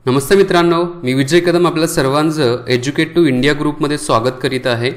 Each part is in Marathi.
नमस्ते मित्रांनो, मी विजय कदम आपल्या सर्वांचं एज्युकेट टू इंडिया ग्रुपमध्ये स्वागत करीत आहे।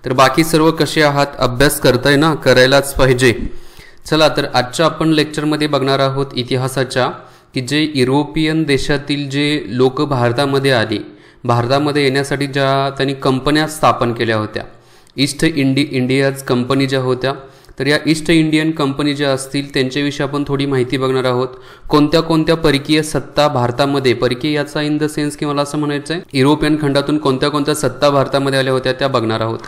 तर बाकी सर्व कसे आहात? अभ्यास करताय ना? करायलाच पाहिजे। चला तर आजच्या आपण लेक्चरमध्ये बघणार आहोत इतिहासाच्या की जे युरोपियन देशातील जे लोक भारतामध्ये आली, भारतामध्ये येण्यासाठी ज्या त्यांनी कंपन्या स्थापन केल्या होत्या, ईस्ट इंडियाज कंपनी ज्या होत्या, तर या ईस्ट इंडियन कंपनी ज्या असतील त्यांच्याविषयी आपण थोडी माहिती बघणार आहोत। कोणत्या कोणत्या परकीय सत्ता भारतामध्ये, परकीय याचा इन द सेन्स की मला असं म्हणायचं आहे युरोपियन खंडातून कोणत्या कोणत्या सत्ता भारतामध्ये आल्या होत्या त्या बघणार आहोत।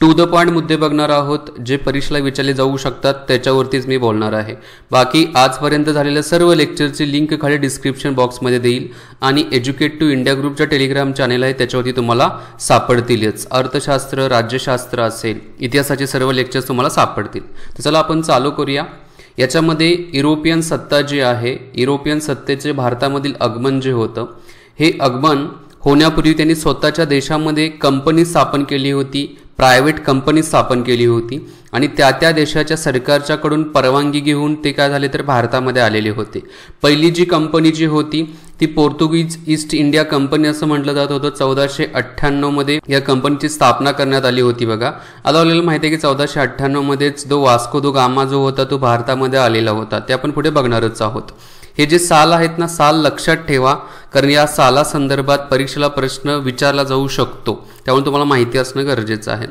टू द पॉइंट मुद्दे बघणार आहोत जे परीक्षेला विचारले जाऊ शकतात, त्याच्यावरतीच मी बोलणार आहे। बाकी आजपर्यंत झालेल्या सर्व लेक्चरची लिंक खाली डिस्क्रिप्शन बॉक्समध्ये देईल आणि एज्युकेट टू इंडिया ग्रुपच्या टेलिग्राम चॅनल आहे त्याच्यावरती तुम्हाला सापडतीलच। अर्थशास्त्र, राज्यशास्त्र असेल, इतिहासाचे सर्व लेक्चर्स तुम्हाला सापडतील। तर चला आपण चालू करूया। याच्यामध्ये युरोपियन सत्ता जी आहे, युरोपियन सत्तेचे भारतामधील आगमन जे होतं, हे आगमन होण्यापूर्वी त्यांनी स्वतःच्या देशामध्ये कंपनी स्थापन केली होती, प्रायव्हेट कंपनी स्थापन केली होती आणि त्या देशाच्या सरकारच्याकडून परवानगी घेऊन ते काय झाले तर भारतामध्ये आलेले होते। पहिली जी कंपनी जी होती ती पोर्तुगीज ईस्ट इंडिया कंपनी असं म्हटलं जात होतं। 1498 मध्ये या कंपनीची स्थापना करण्यात आली होती। बघा, आता आपल्याला माहिती आहे की 1498 मध्येच जो वास्को द गामा जो होता तो भारतामध्ये आलेला होता, ते आपण पुढे बघणारच आहोत। हे जे साल आहेत ना, साल लक्षात ठेवा, कारण या साला संदर्भात परीक्षेला प्रश्न विचारला जाऊ शकतो, त्यामुळे तुम्हाला माहिती असणं गरजेचं आहे।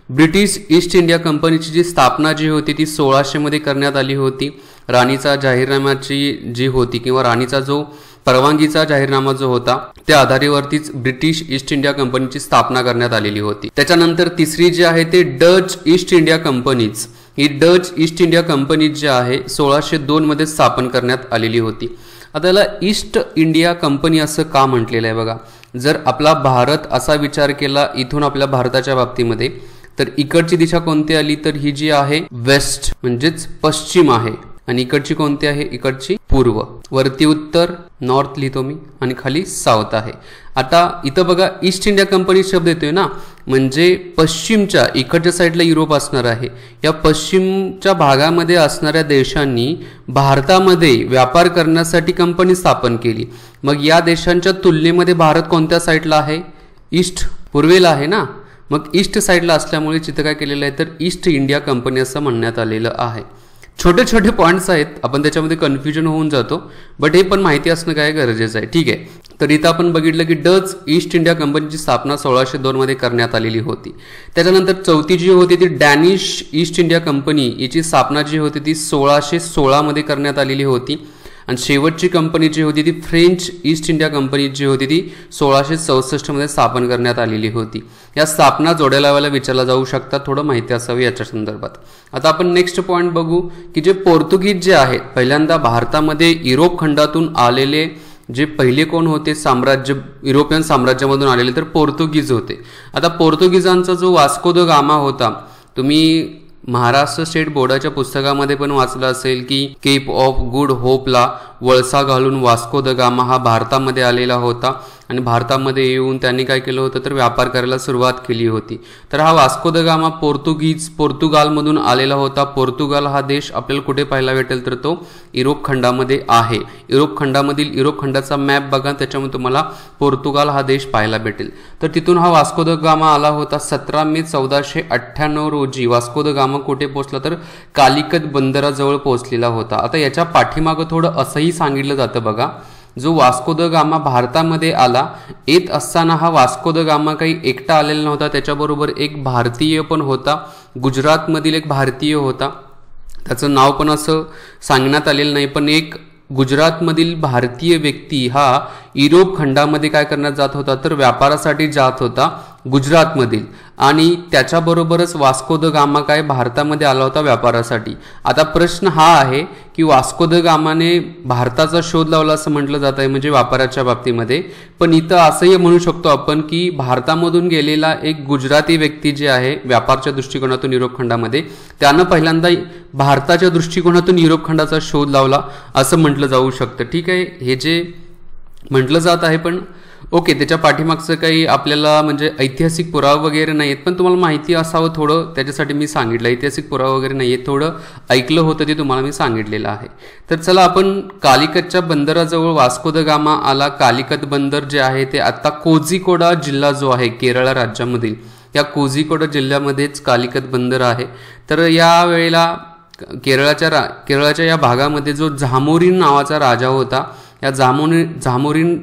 ब्रिटिश ईस्ट इंडिया कंपनीची जी स्थापना जी होती ती 1600 मध्ये करण्यात आली होती। राणीचा जाहीरनाम्याची जी होती किंवा राणीचा जो परवानगीचा जाहीरनामा जो होता त्या आधारावरतीच ब्रिटिश ईस्ट इंडिया कंपनीची स्थापना करण्यात आलेली होती। त्याच्यानंतर तिसरी जी आहे ते डच ईस्ट इंडिया कंपनीज, ही डच ईस्ट इंडिया कंपनी जी आहे 1602 मध्ये स्थापन करण्यात आलेली होती। आता याला ईस्ट इंडिया कंपनी असं का म्हटलेलं आहे? बघा, जर आपला भारत असा विचार केला इथून आपल्या भारताच्या बाबतीमध्ये, तर इकडची दिशा कोणती आली तर ही जी आहे वेस्ट म्हणजेच पश्चिम आहे आणि इकडची कोणती आहे? इकडची पूर्व। वरती उत्तर नॉर्थ लिहितो मी आणि खाली साऊथ आहे। आता इथं बघा ईस्ट इंडिया कंपनी शब्द येतोय ना, म्हणजे पश्चिमच्या इकडच्या साईडला युरोप असणार आहे, या पश्चिमच्या भागामध्ये असणाऱ्या देशांनी भारतामध्ये व्यापार करण्यासाठी कंपनी स्थापन केली। मग या देशांच्या तुलनेमध्ये भारत कोणत्या साईडला आहे? ईस्ट, पूर्वेला आहे ना, मग ईस्ट साईडला असल्यामुळे चित्र काय केलेलं आहे तर ईस्ट इंडिया कंपनी असं म्हणण्यात आलेलं आहे। छोटे छोटे पॉईंट्स आहेत, आपण त्याच्यामध्ये कन्फ्युजन होऊन जातो, बट हे पण माहिती असणं काय गरजेचं आहे। ठीक आहे, तर इथं आपण बघितलं की डच ईस्ट इंडिया कंपनीची स्थापना 1602 मध्ये करण्यात आलेली होती। त्याच्यानंतर चौथी जी होती ती डॅनिश ईस्ट इंडिया कंपनी, याची स्थापना जी होती ती 1616 मध्ये करण्यात आलेली होती आणि शेवटची कंपनी जी होती ती फ्रेंच ईस्ट इंडिया कंपनी जी होती ती 1664 मध्ये स्थापन करण्यात आलेली होती। या स्थापना जोड्या लावायला विचारला जाऊ शकतात, थोडं माहिती असावी याच्या संदर्भात। आता आपण नेक्स्ट पॉइंट बघू की जे पोर्तुगीज जे आहेत, पहिल्यांदा भारतामध्ये युरोप खंडातून आलेले जे पहिले कोण होते साम्राज्य, युरोपियन साम्राज्यामधून आलेले तर पोर्तुगीज होते। आता पोर्तुगीजांचा जो वास्को द गामा होता, तुम्ही महाराष्ट्र स्टेट बोर्डाच्या पुस्तकामध्ये पण वाचलं असेल की केप ऑफ गुड होपला वळसा घालून वास्को द गामा हा भारतामध्ये आलेला होता आणि भारतामध्ये येऊन त्यांनी काय केलं होतं तर व्यापार करायला सुरुवात केली होती। तर हा वास्को द गामा पोर्तुगालमधून आलेला होता। पोर्तुगाल हा देश आपल्याला कुठे पाहायला भेटेल तर तो युरोप खंडामध्ये आहे। युरोप खंडाचा मॅप बघा, त्याच्यामध्ये तुम्हाला पोर्तुगाल हा देश पाहायला भेटेल। तर तिथून हा वास्को द गामा आला होता। 17 मे 1498 रोजी वास्को द गामा कुठे पोहोचला तर कालिकत बंदराजवळ पोहोचलेला होता। आता याच्या पाठीमागं थोडं असंही सांगितलं जातं बघा, जो वास्को द गामा भारतामध्ये आला, येत असताना हा वास्को द गामा काही एकटा आलेला नव्हता, त्याच्याबरोबर एक भारतीय पण होता, गुजरातमधील एक भारतीय होता। त्याचं नाव पण असं सांगण्यात आलेलं नाही, पण एक गुजरातमधील भारतीय व्यक्ती हा युरोप खंडामध्ये काय करण्यात जात होता तर व्यापारासाठी जात होता गुजरातमधील, आणि त्याच्याबरोबरच वास्को द गामा काय भारतामध्ये आला होता व्यापारासाठी। आता प्रश्न हा आहे की वास्को द गामाने भारताचा शोध लावला असं म्हटलं जात आहे, म्हणजे व्यापाराच्या बाबतीमध्ये, पण इथं असंही म्हणू शकतो आपण की भारतामधून गेलेला एक गुजराती व्यक्ती जे आहे व्यापारच्या दृष्टिकोनातून युरोप खंडामध्ये, त्यानं पहिल्यांदा भारताच्या दृष्टिकोनातून युरोप खंडाचा शोध लावला असं म्हटलं जाऊ शकतं। ठीक आहे, हे जे म्हटलं जात आहे, पण ओके, त्याच्या पाठीमागचं काही आपल्याला म्हणजे ऐतिहासिक पुरावा वगैरे नाही आहेत, पण तुम्हाला माहिती असावं थोडं, त्याच्यासाठी मी सांगितलं. ऐतिहासिक पुरावा वगैरे नाही आहेत, थोडं ऐकलं होतं ते तुम्हाला मी सांगितलेलं आहे. तर चला आपण कालिकतच्या बंदराजवळ वास्को द गामा आला. कालिकत बंदर जे आहे ते आता कोझिकोडा जिल्हा जो आहे केरळ राज्यामधील, या कोझिकोडा जिल्ह्यामध्येच कालिकत बंदर आहे. तर या वेळेला केरळाच्या या भागामध्ये जो झामोरीन नावाचा राजा होता, या झामोरीन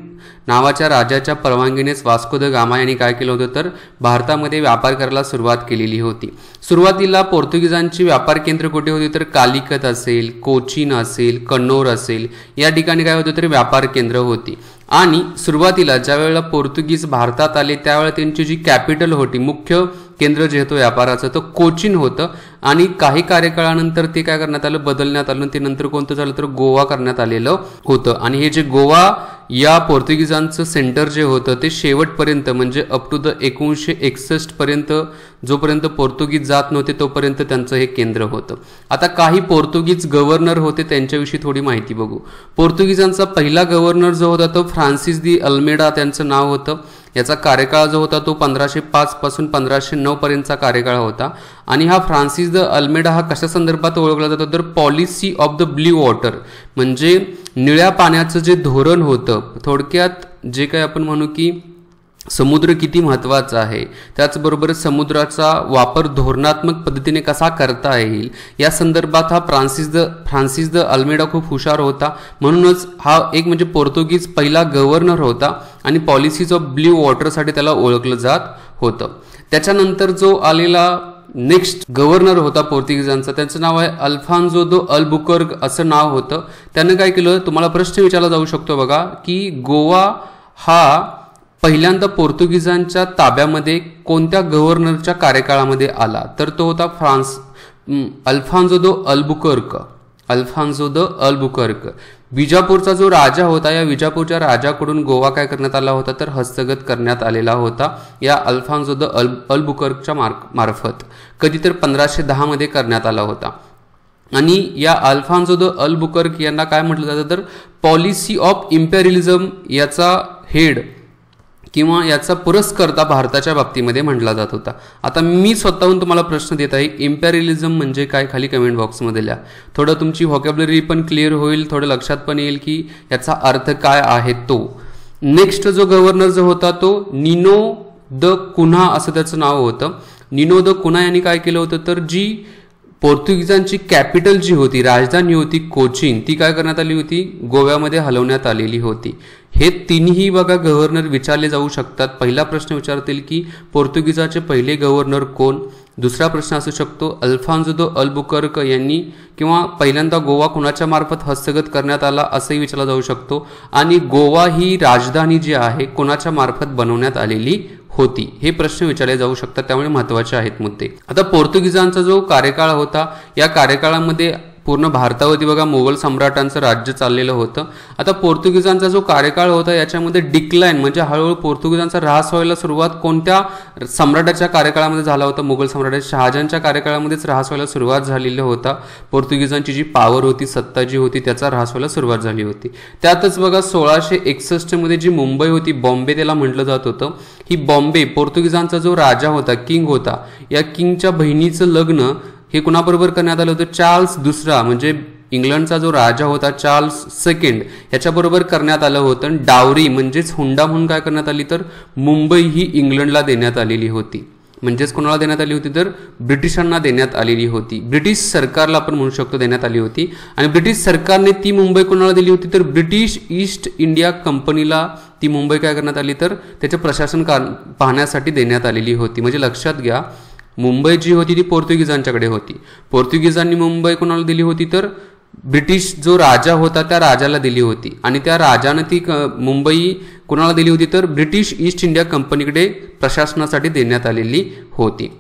नावाच्या राजाच्या परवानगीनेच वास्को द गामा यांनी काय केलं होतं तर भारतामध्ये व्यापार करायला सुरुवात केलेली होती. सुरुवातीला पोर्तुगीजांची व्यापार केंद्र कुठे होती तर कालिकत असेल, कोचीन असेल, कन्नौर असेल, या ठिकाणी काय होतं तर व्यापार केंद्र होती. आणि सुरुवातीला ज्या वेळेला पोर्तुगीज भारतात आले त्यावेळेला त्यांची जी कॅपिटल होती, मुख्य केंद्र जे होतं व्यापाराचं, तर कोचीन होतं. आणि काही कार्यकाळानंतर ते काय करण्यात आलं, बदलण्यात आलं. ते नंतर कोणतं झालं तर गोवा करण्यात आलेलं होतं. आणि हे जे गोवा या पोर्तुगीजांचं सेंटर जे होतं ते शेवटपर्यंत म्हणजे अप टू द 1961 पर्यंत, जोपर्यंत पोर्तुगीज जात नव्हते तोपर्यंत त्यांचं हे केंद्र होतं. आता काही पोर्तुगीज गव्हर्नर होते, त्यांच्याविषयी थोडी माहिती बघू. पोर्तुगीजांचा पहिला गव्हर्नर जो होता तो फ्रान्सिस दी अल्मेडा त्यांचं नाव होतं. याचा कार्यकाळ जो होता तो 1505 पासून 1509 पर्यंतचा कार्यकाळ होता. आणि हा फ्रान्सिस द अल्मेडा हा कशा संदर्भात ओळखला जातो तर policy of the blue water, म्हणजे निळ्या पाण्याचं जे धोरण होतं, थोडक्यात जे काही आपण म्हणू की समुद्र किती महत्त्वाचा आहे, त्याचबरोबर समुद्राचा वापर धोरणात्मक पद्धतीने कसा करता येईल, या संदर्भात हा फ्रान्सिस द अल्मेडा खूप हुशार होता. म्हणूनच हा एक म्हणजे पोर्तुगीज पहिला गव्हर्नर होता आणि पॉलिसीज ऑफ ब्ल्यू वॉटरसाठी त्याला ओळखलं जात होतं. त्याच्यानंतर जो आलेला नेक्स्ट गव्हर्नर होता पोर्तुगीजांचा, त्यांचं नाव आहे अल्फान्सो दो अल्बुकर्क असं नाव होतं. त्यानं काय केलं, तुम्हाला प्रश्न विचारला जाऊ शकतो बघा की गोवा हा पहिल्यांदा पोर्तुगीजांच्या ताब्यामध्ये कोणत्या गव्हर्नरच्या कार्यकाळामध्ये आला, तर तो होता अल्फान्सो द अल्बुकर्क. विजापूरचा जो राजा होता, या विजापूरच्या राजाकडून गोवा काय करण्यात आला होता तर हस्तगत करण्यात आलेला होता या अल्फान्सो द अल्बुकर्कच्या मार्फत. कधी तर 1510 मध्ये करण्यात आला होता. आणि या अल्फान्सो द अल्बुकर्क यांना काय म्हटलं जातं तर पॉलिसी ऑफ इम्पेरियलिझम याचा हेड किंवा याचा पुरस्कर्ता भारताच्या बाबतीमध्ये म्हटला जात होता. आता मी स्वतःहून तुम्हाला प्रश्न देत आहे, इम्पेरियलिझम म्हणजे काय, खाली कमेंट बॉक्समध्ये लिहा. थोडं तुमची व्हॉकॅब्युलरी पण क्लिअर होईल, थोडं लक्षात पण येईल की याचा अर्थ काय आहे तो. नेक्स्ट जो गव्हर्नर जो होता तो निनो द कुन्हा असं त्याचं नाव होतं. निनो द कुन्हा यांनी काय केलं होतं तर जी पोर्तुगीजांची कॅपिटल जी होती, राजधानी होती कोचीन, ती काय करण्यात आली होती, गोव्यामध्ये हलवण्यात आलेली होती. हे तिन्ही बघा गव्हर्नर विचारले जाऊ शकतात. पहिला प्रश्न विचारतील की पोर्तुगीजाचे पहिले गव्हर्नर कोण, दुसरा प्रश्न असू शकतो अल्फान्सो द अल्बुकर्क यांनी किंवा पहिल्यांदा गोवा कुणाच्या मार्फत हस्तगत करण्यात आला असंही विचारला जाऊ शकतो. आणि गोवा ही राजधानी जी आहे कोणाच्या मार्फत बनवण्यात आलेली होती, हे प्रश्न विचारले जाऊ शकतात, त्यामुळे महत्त्वाचे आहेत मुद्दे. आता पोर्तुगीजांचा जो कार्यकाळ होता, या कार्यकाळामध्ये पूर्ण भारतावरती बघा मोगल सम्राटांचं राज्य चाललेलं होतं. आता पोर्तुगीजांचा जो कार्यकाळ होता याच्यामध्ये डिक्लाइन म्हणजे हळूहळू पोर्तुगीजांचा ऱ्हास व्हायला सुरुवात कोणत्या सम्राटाच्या कार्यकाळामध्ये झाला होता, मुघल सम्राट शहाजहानच्या कार्यकाळामध्येच ऱ्हास व्हायला सुरुवात झालेली होता. पोर्तुगीजांची जी पॉवर होती, सत्ता जी होती, त्याचा ऱ्हास व्हायला सुरुवात झाली होती. त्यातच बघा 1661 मध्ये जी मुंबई होती, बॉम्बे त्याला म्हटलं जात होतं, ही बॉम्बे पोर्तुगीजांचा जो राजा होता, किंग होता, या किंगच्या बहिणीचं लग्न हे कुणाबरोबर करण्यात आलं होतं, चार्ल्स दुसरा म्हणजे इंग्लंडचा जो राजा होता चार्ल्स सेकंड याच्याबरोबर करण्यात आलं होतं. डावरी म्हणजेच हुंडा म्हणून काय करण्यात आली तर मुंबई ही इंग्लंडला देण्यात आलेली होती. म्हणजेच कोणाला देण्यात आली होती तर ब्रिटिशांना देण्यात आलेली होती. ब्रिटिश सरकारला आपण म्हणू शकतो देण्यात आली होती. आणि ब्रिटिश सरकारने ती मुंबई कोणाला दिली होती तर ब्रिटिश ईस्ट इंडिया कंपनीला ती मुंबई काय करण्यात आली तर त्याचे प्रशासन पाहण्यासाठी देण्यात आलेली होती. म्हणजे लक्षात घ्या, मुंबई जी होती ती पोर्तुगीजांच्याकडे होती. पोर्तुगीजांनी मुंबई कोणाला दिली होती तर ब्रिटिश जो राजा होता त्या राजाला दिली होती. आणि त्या राजाने ती मुंबई कोणाला दिली होती तर ब्रिटिश ईस्ट इंडिया कंपनीकडे प्रशासनासाठी देण्यात आलेली होती.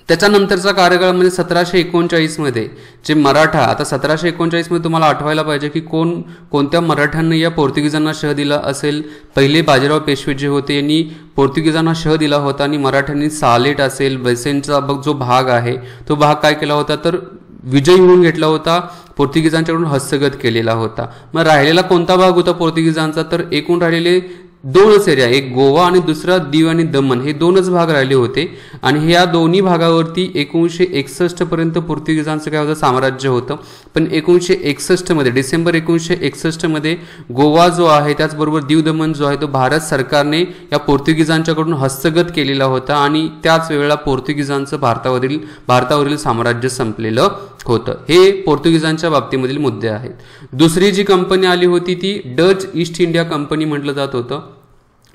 त्याच्यानंतरचा कार्यकाळ म्हणजे 1739 मध्ये जे मराठा, आता 1739 मध्ये तुम्हाला आठवायला पाहिजे की कोणत्या मराठ्यांनी या पोर्तुगीजांना शह दिला असेल. पहिले बाजीराव पेशवे जे होते यांनी पोर्तुगीजांना शह दिला होता आणि मराठ्यांनी सालेट असेल, बेसेंटचा जो भाग आहे तो भाग काय केला होता तर विजय म्हणून घेतला होता, पोर्तुगीजांच्याकडून हस्तगत केलेला होता. मग राहिलेला कोणता भाग होता पोर्तुगीजांचा तर एकूण राहिलेले दोनच एरिया, एक गोवा आणि दुसरा दीव आणि दमण, हे दोनच भाग राहिले होते. आणि ह्या दोन्ही भागावरती 1961 पर्यंत पोर्तुगीजांचं काय होतं, साम्राज्य होतं. पण 1961 मध्ये, डिसेंबर 1961 मध्ये गोवा जो आहे त्याचबरोबर दीव दमण जो आहे तो भारत सरकारने या पोर्तुगीजांच्याकडून हस्तगत केलेला होता आणि त्याच वेळेला पोर्तुगीजांचं भारतावरील साम्राज्य संपलेलं होतं. हे पोर्तुगीजांच्या बाबतीमधील मुद्दे आहेत. दुसरी जी कंपनी आली होती ती डच ईस्ट इंडिया कंपनी म्हटलं जात होतं.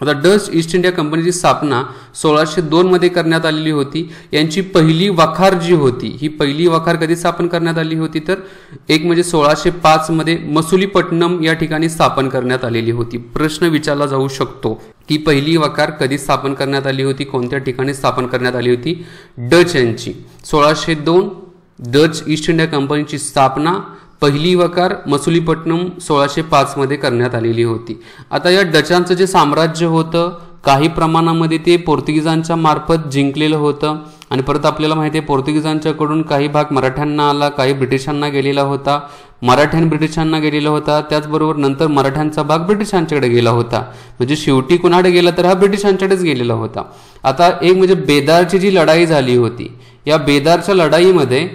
आता डच ईस्ट इंडिया कंपनीची स्थापना 1602 मध्ये करण्यात आलेली होती. यांची पहिली वखार जी होती, ही पहिली वखार कधी स्थापन करण्यात आली होती तर एक म्हणजे 1605 मध्ये मसुलीपट्टणम या ठिकाणी स्थापन करण्यात आलेली होती. प्रश्न विचारला जाऊ शकतो की पहिली वखार कधी स्थापन करण्यात आली होती, कोणत्या ठिकाणी स्थापन करण्यात आली होती. डच यांची 1602 डच ईस्ट इंडिया कंपनीची स्थापना, पहिली वकार मसुलीपट्टणम 1605 मध्ये करण्यात आलेली होती. आता या डचांचं जे साम्राज्य होतं काही प्रमाणामध्ये ते पोर्तुगीजांच्या मार्फत जिंकलेलं होतं. आणि परत आपल्याला माहिती आहे पोर्तुगीजांच्याकडून काही भाग मराठ्यांना आला, काही ब्रिटिशांना गेलेला होता. मराठ्यान ब्रिटिशांना गेलेला होता, त्याचबरोबर नंतर मराठ्यांचा भाग ब्रिटिशांच्याकडे गेला होता. म्हणजे शेवटी कोणाकडे गेला तर हा ब्रिटिशांच्याकडेच गेलेला होता. आता एक म्हणजे बेदारची जी लढाई झाली होती, या बेदारच्या लढाईमध्ये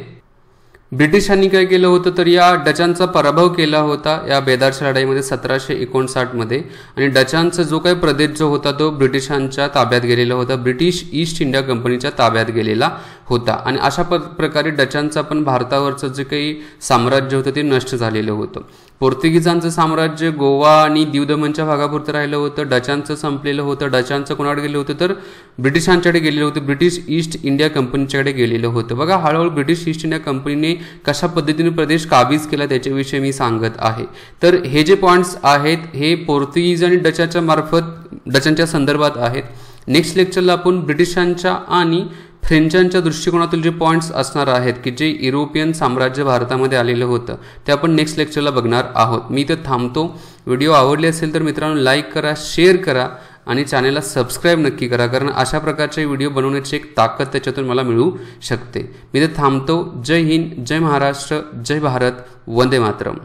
ब्रिटिशांनी काय केलं होतं तर या डचांचा पराभव केला होता या बेदारच्या लढाईमध्ये 1759 मध्ये. आणि डचांचा जो काही प्रदेश जो होता तो ब्रिटिशांच्या ताब्यात गेलेला होता, ब्रिटिश ईस्ट इंडिया कंपनीच्या ताब्यात गेलेला होता. आणि अशा प्रकारे डचांचं पण भारतावरचं जे काही साम्राज्य होतं ते नष्ट झालेलं होतं. पोर्तुगीजांचं साम्राज्य गोवा आणि दीव दमणच्या भागापुरतं राहिलं होतं. डचांचं संपलेलं होतं. डचांचं कोणाकडे गेलं होतं तर ब्रिटिशांच्याकडे गेलेलं होतं, ब्रिटिश ईस्ट इंडिया कंपनीच्याकडे गेलेलं होतं. बघा हळूहळू ब्रिटिश ईस्ट इंडिया कंपनीने कशा पद्धतीने प्रदेश काबीज केला त्याच्याविषयी मी सांगत आहे. तर हे जे पॉईंट्स आहेत हे पोर्तुगीज आणि डचांच्या संदर्भात आहेत. नेक्स्ट लेक्चरला आपण ब्रिटिशांच्या आणि फ्रेंचांच्या दृष्टिकोनातील जे पॉईंट्स असणार आहेत की जे युरोपियन साम्राज्य भारतामध्ये आलेलं होतं ते आपण नेक्स्ट लेक्चरला बघणार आहोत. मी इथं थांबतो. व्हिडिओ आवडले असेल तर मित्रांनो लाईक करा, शेअर करा आणि चॅनलला सबस्क्राईब नक्की करा, कारण अशा प्रकारचे व्हिडिओ बनवण्याची एक ताकद त्याच्यातून मला मिळू शकते. मी इथं थांबतो. जय हिंद, जय महाराष्ट्र, जय भारत, वंदे मातरम.